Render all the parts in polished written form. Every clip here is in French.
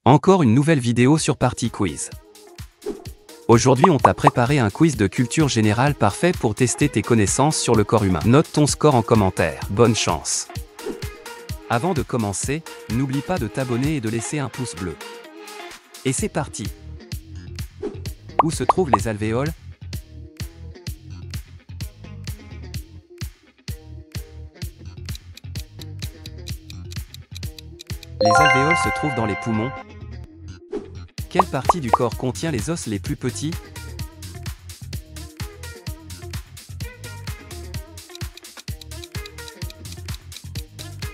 Encore une nouvelle vidéo sur Party Quiz. Aujourd'hui on t'a préparé un quiz de culture générale parfait pour tester tes connaissances sur le corps humain. Note ton score en commentaire. Bonne chance. Avant de commencer, n'oublie pas de t'abonner et de laisser un pouce bleu. Et c'est parti. Où se trouvent les alvéoles? Les alvéoles se trouvent dans les poumons. Quelle partie du corps contient les os les plus petits?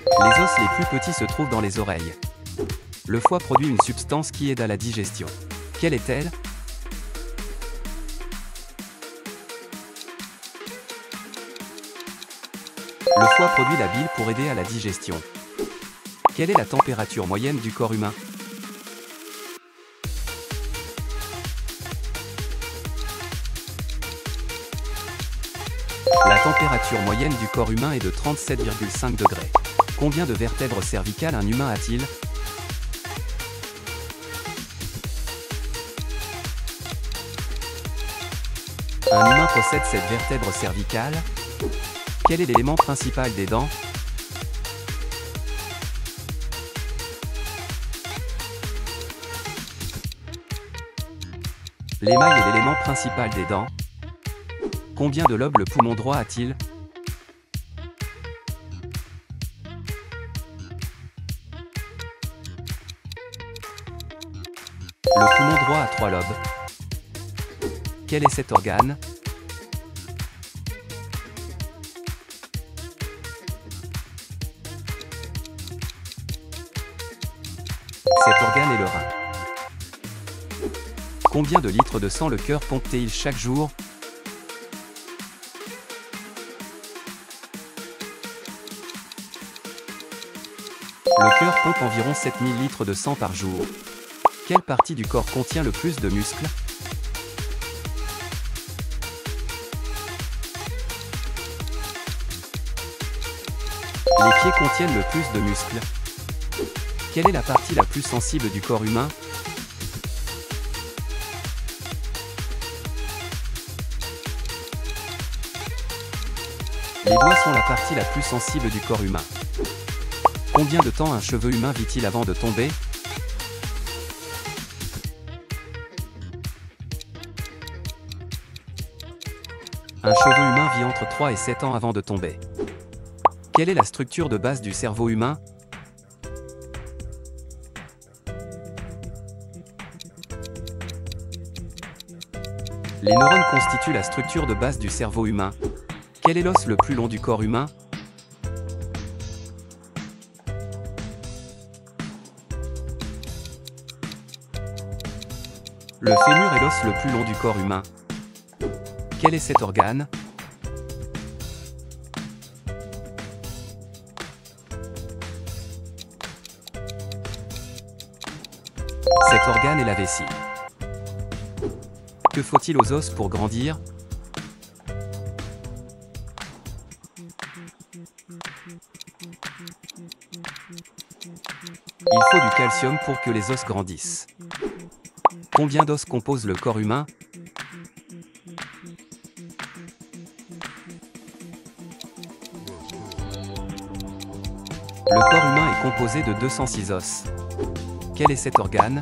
Les os les plus petits se trouvent dans les oreilles. Le foie produit une substance qui aide à la digestion. Quelle est-elle? Le foie produit la bile pour aider à la digestion. Quelle est la température moyenne du corps humain? La température moyenne du corps humain est de 37,5 degrés. Combien de vertèbres cervicales un humain a-t-il? Un humain possède 7 vertèbres cervicales. Quel est l'élément principal des dents? L'émail est l'élément principal des dents. Combien de lobes le poumon droit a-t-il? Le poumon droit a 3 lobes. Quel est cet organe? Cet organe est le rein. Combien de litres de sang le cœur pompe-t-il chaque jour? Le cœur pompe environ 7000 litres de sang par jour. Quelle partie du corps contient le plus de muscles? Les pieds contiennent le plus de muscles. Quelle est la partie la plus sensible du corps humain? Les doigts sont la partie la plus sensible du corps humain. Combien de temps un cheveu humain vit-il avant de tomber? Un cheveu humain vit entre 3 et 7 ans avant de tomber. Quelle est la structure de base du cerveau humain? Les neurones constituent la structure de base du cerveau humain. Quel est l'os le plus long du corps humain? Le fémur est l'os le plus long du corps humain. Quel est cet organe? Cet organe est la vessie. Que faut-il aux os pour grandir? Il faut du calcium pour que les os grandissent. Combien d'os composent le corps humain? Le corps humain est composé de 206 os. Quel est cet organe?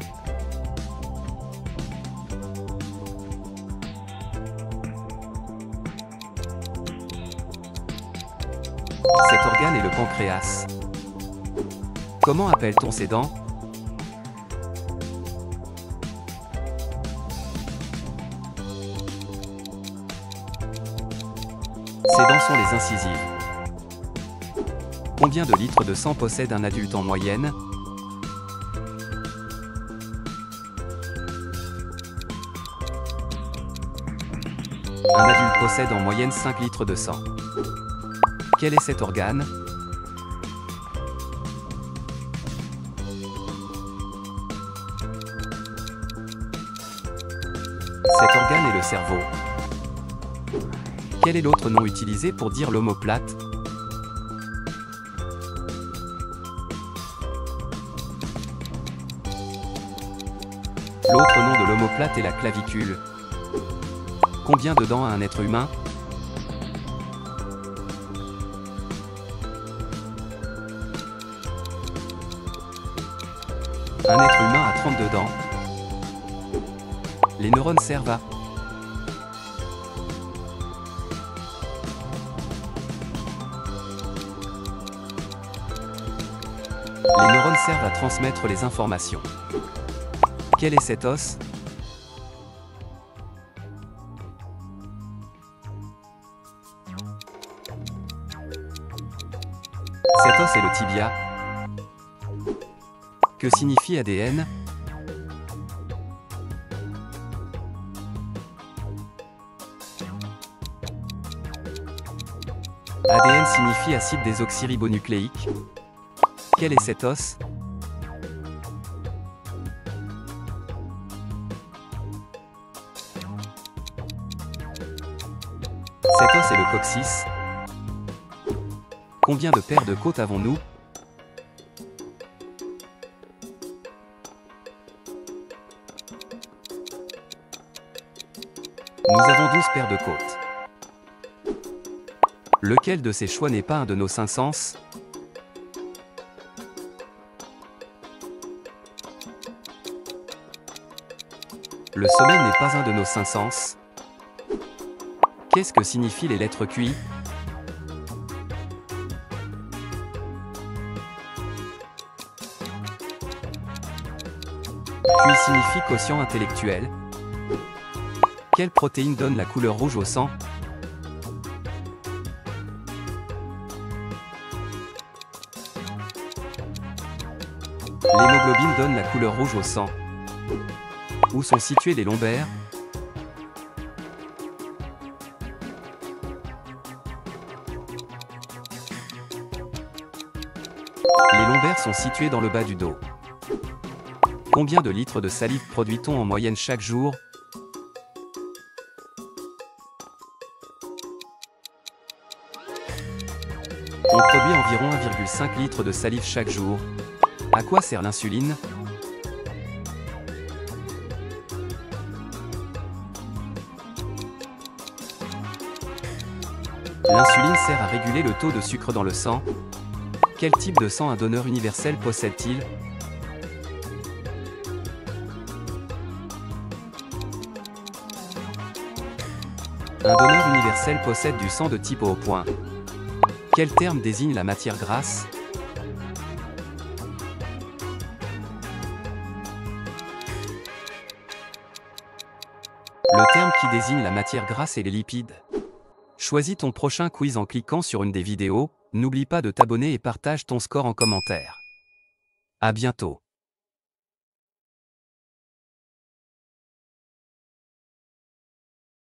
Cet organe est le pancréas. Comment appelle-t-on ces dents? Ces dents sont les incisives. Combien de litres de sang possède un adulte en moyenne? Un adulte possède en moyenne 5 litres de sang. Quel est cet organe? Cet organe est le cerveau. Quel est l'autre nom utilisé pour dire l'omoplate? L'autre nom de l'omoplate est la clavicule. Combien de dents a un être humain? Un être humain a 32 dents. Les neurones servent à... Les neurones servent à transmettre les informations. Quel est cet os? Cet os est le tibia. Que signifie ADN? ADN signifie acide désoxyribonucléique. Quel est cet os? Cet os est le coccyx. Combien de paires de côtes avons-nous? Nous avons 12 paires de côtes. Lequel de ces choix n'est pas un de nos 5 sens? Le sommeil n'est pas un de nos 5 sens. Qu'est-ce que signifient les lettres QI? QI signifie quotient intellectuel. Quelle protéine donne la couleur rouge au sang? L'hémoglobine donne la couleur rouge au sang. Où sont situés les lombaires? Les lombaires sont situés dans le bas du dos. Combien de litres de salive produit-on en moyenne chaque jour? On produit environ 1,5 litre de salive chaque jour. À quoi sert l'insuline? L'insuline sert à réguler le taux de sucre dans le sang. Quel type de sang un donneur universel possède-t-il? Un donneur universel possède du sang de type O+. Quel terme désigne la matière grasse? Le terme qui désigne la matière grasse est les lipides. Choisis ton prochain quiz en cliquant sur une des vidéos, n'oublie pas de t'abonner et partage ton score en commentaire. À bientôt.